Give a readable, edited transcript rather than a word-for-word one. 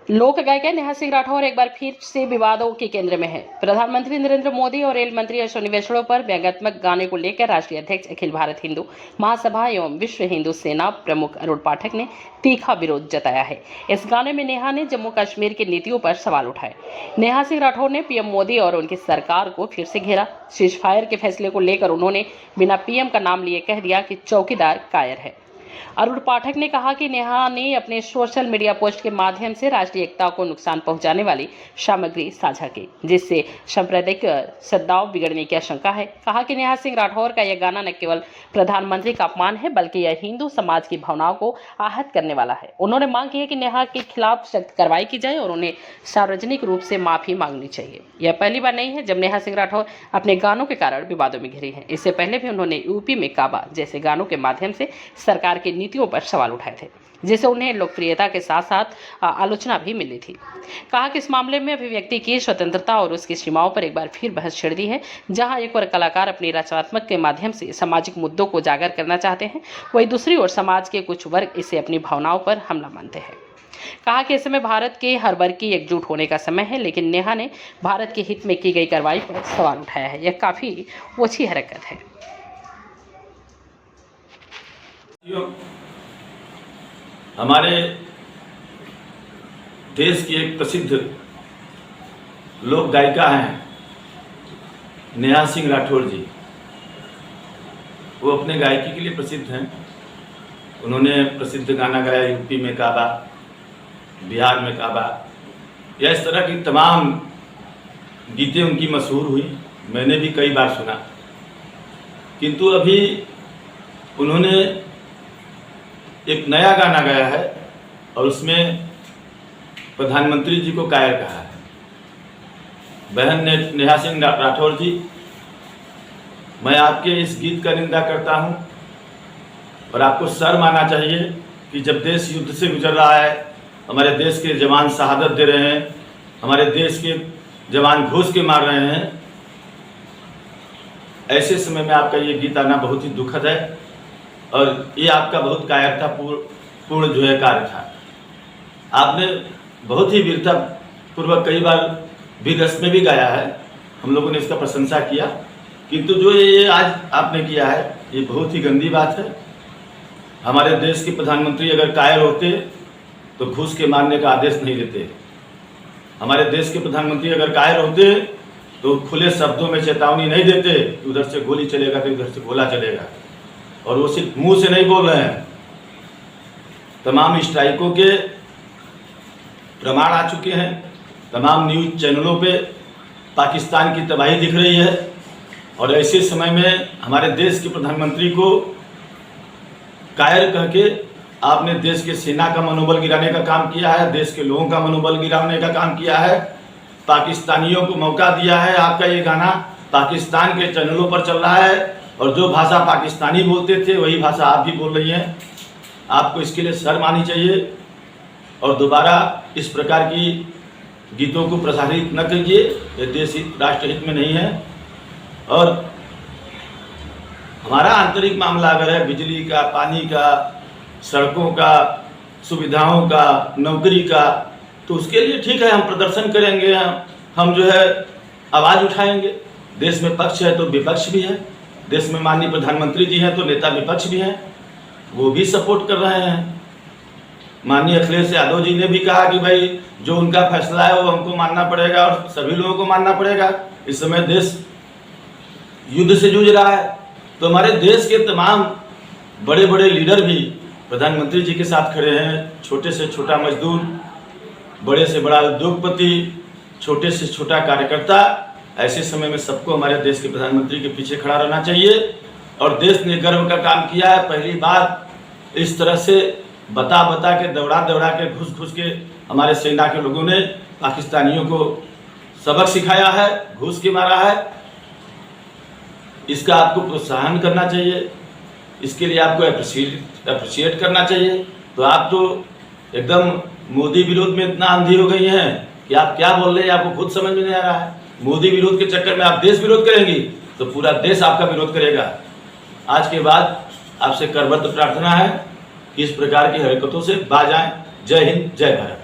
लोक गायक नेहा सिंह राठौर एक बार फिर से विवादों के केंद्र में है। प्रधानमंत्री नरेंद्र मोदी और रेल मंत्री अश्विनी वैष्णव पर व्यंग्यात्मक गाने को लेकर राष्ट्रीय अध्यक्ष अखिल भारत हिंदू महासभा एवं विश्व हिंदू सेना प्रमुख अरुण पाठक ने तीखा विरोध जताया है। इस गाने में नेहा ने जम्मू कश्मीर की नीतियों पर सवाल उठाए। नेहा सिंह राठौर ने पीएम मोदी और उनकी सरकार को फिर से घेरा। सीजफायर के फैसले को लेकर उन्होंने बिना पीएम का नाम लिए कह दिया कि चौकीदार कायर है। अरुण पाठक ने कहा कि नेहा ने अपने सोशल मीडिया पोस्ट के माध्यम से राष्ट्रीय एकता को नुकसान पहुंचाने वाली सामग्री साझा की, जिससे सांप्रदायिक सद्भाव बिगड़ने की आशंका है। कहा कि नेहा सिंह राठौर का यह गाना न केवल प्रधानमंत्री का अपमान है, बल्कि यह हिंदू समाज की भावनाओं को आहत करने वाला है। उन्होंने मांग की है कि नेहा के खिलाफ सख्त कार्रवाई की जाए और उन्हें सार्वजनिक रूप से माफी मांगनी चाहिए। यह पहली बार नहीं है जब नेहा सिंह राठौर अपने गानों के कारण विवादों में घिरी है। इससे पहले भी उन्होंने यूपी में काबा जैसे गानों के माध्यम से सरकार की नीतियों पर सवाल उठाए थे, जिससे उन्हें लोकप्रियता के साथ साथ आलोचना भी मिली थी। कहा कि इस मामले में अभिव्यक्ति की स्वतंत्रता और उसकी सीमाओं पर एक बार फिर बहस छिड़ दी है। जहां एक और कलाकार अपनी रचनात्मक के माध्यम से सामाजिक मुद्दों को उजागर करना चाहते हैं, वहीं दूसरी ओर समाज के कुछ वर्ग इसे अपनी भावनाओं पर हमला मानते हैं। कहा कि इस समय भारत के हर वर्ग की एकजुट होने का समय है, लेकिन नेहा ने भारत के हित में की गई कार्रवाई पर सवाल उठाया है। यह काफी ओछी हरकत है। हमारे देश की एक प्रसिद्ध लोक गायिका हैं नेहा सिंह राठौर जी। वो अपने गायकी के लिए प्रसिद्ध हैं। उन्होंने प्रसिद्ध गाना गाया यूपी में काबा, बिहार में काबा, या इस तरह की तमाम गीतें उनकी मशहूर हुई। मैंने भी कई बार सुना, किंतु अभी उन्होंने एक नया गाना गाया है और उसमें प्रधानमंत्री जी को कायर कहा है। बहन ने नेहा सिंह राठौर जी, मैं आपके इस गीत का निंदा करता हूं और आपको शर्म आना चाहिए कि जब देश युद्ध से गुजर रहा है, हमारे देश के जवान शहादत दे रहे हैं, हमारे देश के जवान घुस के मार रहे हैं, ऐसे समय में आपका ये गीत आना बहुत ही दुखद है और ये आपका बहुत कायरता पूर्ण जो है कार्य था। आपने बहुत ही वीरता पूर्वक कई बार विदेश में भी गाया है, हम लोगों ने इसका प्रशंसा किया, किंतु जो ये आज आपने किया है ये बहुत ही गंदी बात है। हमारे देश के प्रधानमंत्री अगर कायर होते तो घूस के मारने का आदेश नहीं देते। हमारे देश के प्रधानमंत्री अगर कायर होते तो खुले शब्दों में चेतावनी नहीं देते कि उधर से गोली चलेगा तो उधर से गोला चलेगा। और वो सिर्फ मुंह से नहीं बोल रहे हैं, तमाम स्ट्राइकों के प्रमाण आ चुके हैं। तमाम न्यूज चैनलों पे पाकिस्तान की तबाही दिख रही है और ऐसे समय में हमारे देश के प्रधानमंत्री को कायर कह के आपने देश के सेना का मनोबल गिराने का काम किया है, देश के लोगों का मनोबल गिराने का काम किया है। पाकिस्तानियों को मौका दिया है। आपका ये गाना पाकिस्तान के चैनलों पर चल रहा है और जो भाषा पाकिस्तानी बोलते थे वही भाषा आप भी बोल रही हैं। आपको इसके लिए शर्म आनी चाहिए और दोबारा इस प्रकार की गीतों को प्रसारित न कीजिए। ये देश राष्ट्रहित में नहीं है। और हमारा आंतरिक मामला अगर है बिजली का, पानी का, सड़कों का, सुविधाओं का, नौकरी का, तो उसके लिए ठीक है, हम प्रदर्शन करेंगे, हम जो है आवाज़ उठाएंगे। देश में पक्ष है तो विपक्ष भी है, देश में माननीय प्रधानमंत्री जी हैं तो नेता विपक्ष भी हैं, वो भी सपोर्ट कर रहे हैं। माननीय अखिलेश यादव जी ने भी कहा कि भाई जो उनका फैसला है वो हमको मानना पड़ेगा और सभी लोगों को मानना पड़ेगा। इस समय देश युद्ध से जूझ रहा है, तो हमारे देश के तमाम बड़े बड़े लीडर भी प्रधानमंत्री जी के साथ खड़े हैं। छोटे से छोटा मजदूर, बड़े से बड़ा उद्योगपति, छोटे से छोटा कार्यकर्ता, ऐसे समय में सबको हमारे देश के प्रधानमंत्री के पीछे खड़ा रहना चाहिए। और देश ने गर्व का काम किया है। पहली बार इस तरह से बता के, दौड़ा के, घुस के हमारे सेना के लोगों ने पाकिस्तानियों को सबक सिखाया है, घुस के मारा है। इसका आपको प्रोत्साहन करना चाहिए, इसके लिए आपको अप्रिशिएट करना चाहिए। तो आप तो एकदम मोदी विरोध में इतना अंधी हो गई हैं कि आप क्या बोल रहे हैं आपको खुद समझ में नहीं आ रहा है। मोदी विरोध के चक्कर में आप देश विरोध करेंगी तो पूरा देश आपका विरोध करेगा। आज के बाद आपसे करबद्ध प्रार्थना है कि इस प्रकार की हरकतों से बाज आएं। जय हिंद, जय भारत।